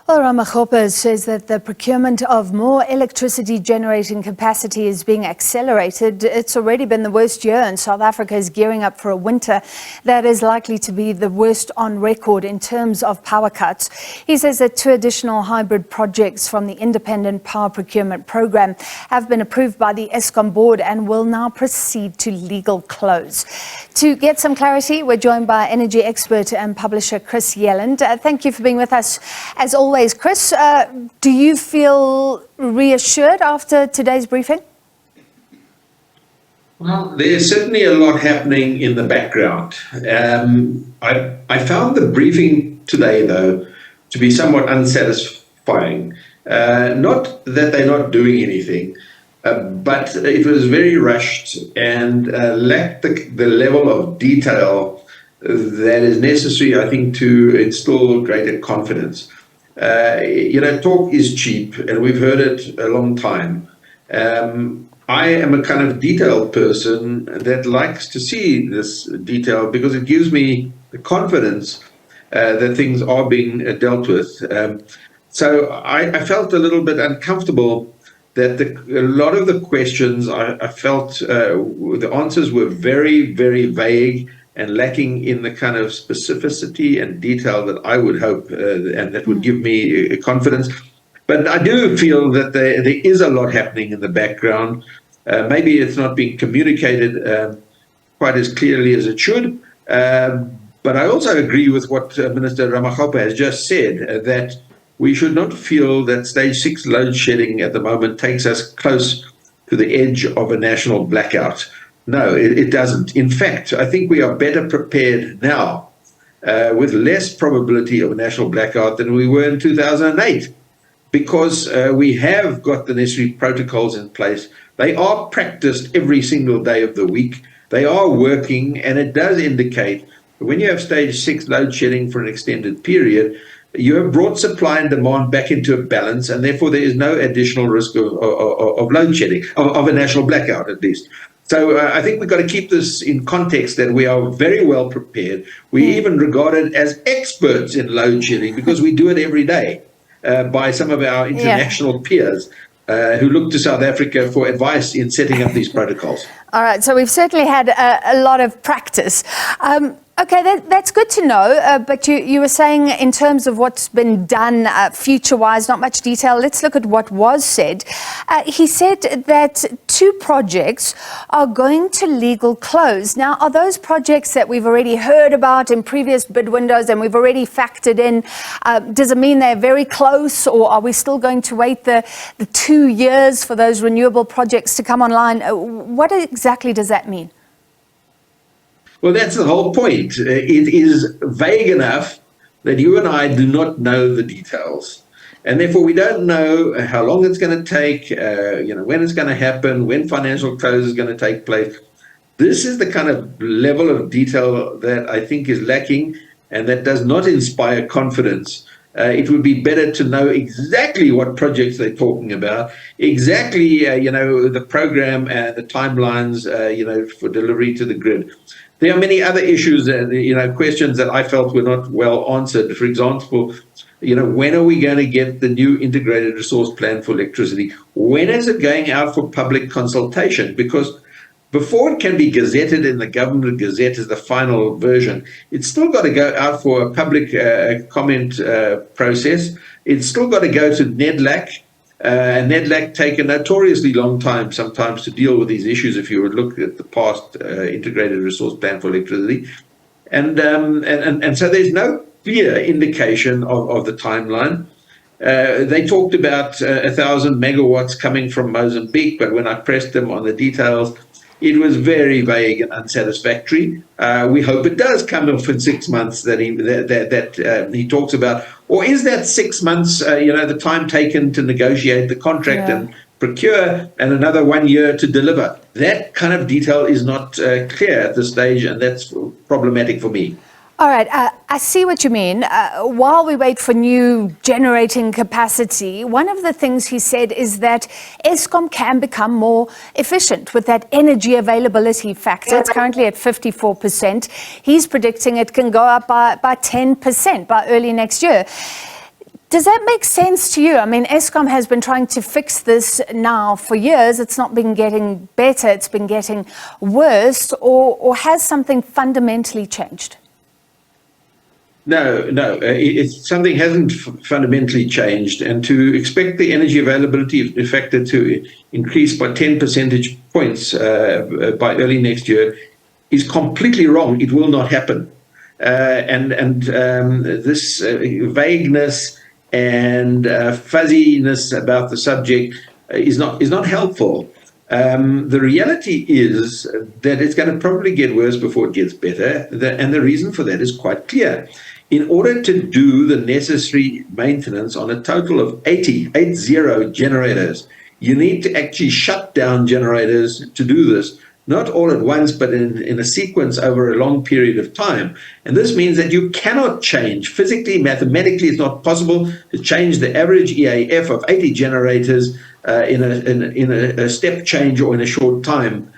Well, Ramokgopa says that the procurement of more electricity generating capacity is being accelerated. It's already been the worst year, and South Africa is gearing up for a winter that is likely to be the worst on record in terms of power cuts. He says that 2 additional hybrid projects from the Independent Power Procurement Program have been approved by the Eskom board and will now proceed to legal close. To get some clarity, we're joined by energy expert and publisher Chris Yelland. Thank you for being with us. As always, Chris, do you feel reassured after today's briefing? Well, there's certainly a lot happening in the background. I found the briefing today, though, to be somewhat unsatisfying. Not that they're not doing anything, but it was very rushed and lacked the level of detail that is necessary, I think, to instill greater confidence. Talk is cheap, and we've heard it a long time. I am a kind of detailed person that likes to see this detail because it gives me the confidence that things are being dealt with. So I felt a little bit uncomfortable that a lot of the questions I felt the answers were very, very vague and lacking in the kind of specificity and detail that I would hope and that would give me confidence. But I do feel that there is a lot happening in the background. Maybe it's not being communicated quite as clearly as it should. But I also agree with what Minister Ramokgopa has just said, that we should not feel that stage 6 load shedding at the moment takes us close to the edge of a national blackout. No, it doesn't. In fact, I think we are better prepared now with less probability of a national blackout than we were in 2008 because we have got the necessary protocols in place. They are practiced every single day of the week. They are working, and it does indicate that when you have stage 6 load shedding for an extended period, you have brought supply and demand back into a balance, and therefore there is no additional risk of load shedding, of a national blackout at least. So I think we've got to keep this in context that we are very well prepared. We're even regarded as experts in load shedding because we do it every day by some of our international peers who look to South Africa for advice in setting up these protocols. All right, so we've certainly had a lot of practice. Okay, that's good to know, but you were saying in terms of what's been done future-wise, not much detail. Let's look at what was said. He said that 2 projects are going to legal close. Now, are those projects that we've already heard about in previous bid windows and we've already factored in? Does it mean they're very close, or are we still going to wait the 2 years for those renewable projects to come online? What exactly does that mean? Well, that's the whole point. It is vague enough that you and I do not know the details. And therefore, we don't know how long it's going to take, when it's going to happen, when financial close is going to take place. This is the kind of level of detail that I think is lacking and that does not inspire confidence. It would be better to know exactly what projects they're talking about, exactly, the program and the timelines, for delivery to the grid. There are many other issues, questions that I felt were not well answered. For example, when are we going to get the new integrated resource plan for electricity? When is it going out for public consultation? Because before it can be gazetted in the government gazette as the final version, it's still got to go out for a public comment process. It's still got to go to NEDLAC. And NEDLAC take a notoriously long time sometimes to deal with these issues if you would look at the past integrated resource plan for electricity. And so there's no clear indication of the timeline. They talked about 1,000 megawatts coming from Mozambique, but when I pressed them on the details, it was very vague and unsatisfactory. We hope it does come off in 6 months that he talks about. Or is that 6 months, the time taken to negotiate the contract and procure, and another 1 year to deliver? That kind of detail is not clear at this stage, and that's problematic for me. All right, I see what you mean. While we wait for new generating capacity, one of the things he said is that Eskom can become more efficient with that energy availability factor. It's currently at 54%. He's predicting it can go up by 10% by early next year. Does that make sense to you? I mean, Eskom has been trying to fix this now for years. It's not been getting better, it's been getting worse, or has something fundamentally changed? No, something hasn't fundamentally changed, and to expect the energy availability factor to increase by 10 percentage points by early next year is completely wrong. It will not happen. This vagueness and fuzziness about the subject is not helpful. The reality is that it's going to probably get worse before it gets better, and the reason for that is quite clear. In order to do the necessary maintenance on a total of 80 generators, you need to actually shut down generators to do this, not all at once, but in a sequence over a long period of time. And this means that you cannot change, physically, mathematically, it's not possible to change the average EAF of 80 generators in a step change or in a short time.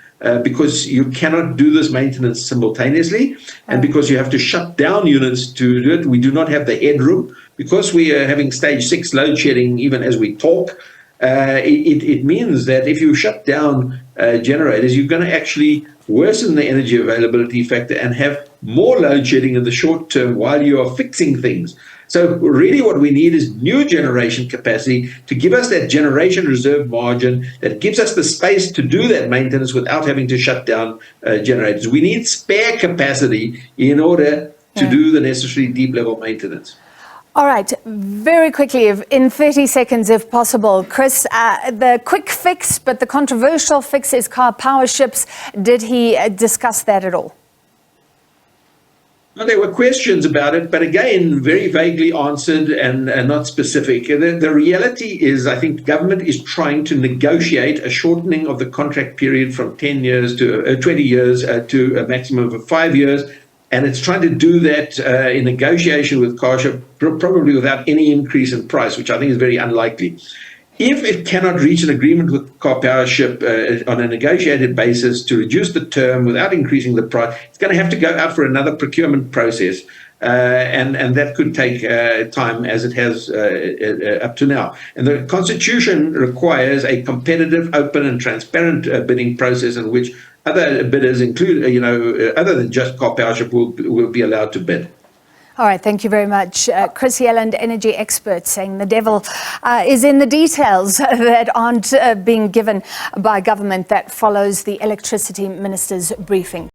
Because you cannot do this maintenance simultaneously, and because you have to shut down units to do it. We do not have the headroom. Because we are having stage 6 load shedding even as we talk, it means that if you shut down generators, you're going to actually worsen the energy availability factor and have more load shedding in the short term while you are fixing things. So really what we need is new generation capacity to give us that generation reserve margin that gives us the space to do that maintenance without having to shut down generators. We need spare capacity in order to do the necessary deep level maintenance. All right, very quickly, in 30 seconds if possible, Chris, the quick fix but the controversial fix is Karpowerships. Did he discuss that at all? Well, there were questions about it, but again, very vaguely answered and not specific. The reality is, I think government is trying to negotiate a shortening of the contract period from 10 years to 20 years to a maximum of 5 years. And it's trying to do that in negotiation with Karpowership, probably without any increase in price, which I think is very unlikely. If it cannot reach an agreement with Karpowership on a negotiated basis to reduce the term without increasing the price, it's going to have to go out for another procurement process. And that could take time, as it has up to now. And the Constitution requires a competitive, open and transparent bidding process in which other bidders, include, other than just Karpowership, will be allowed to bid. All right, thank you very much. Chris Yelland, energy expert, saying the devil is in the details that aren't being given by government that follows the electricity minister's briefing.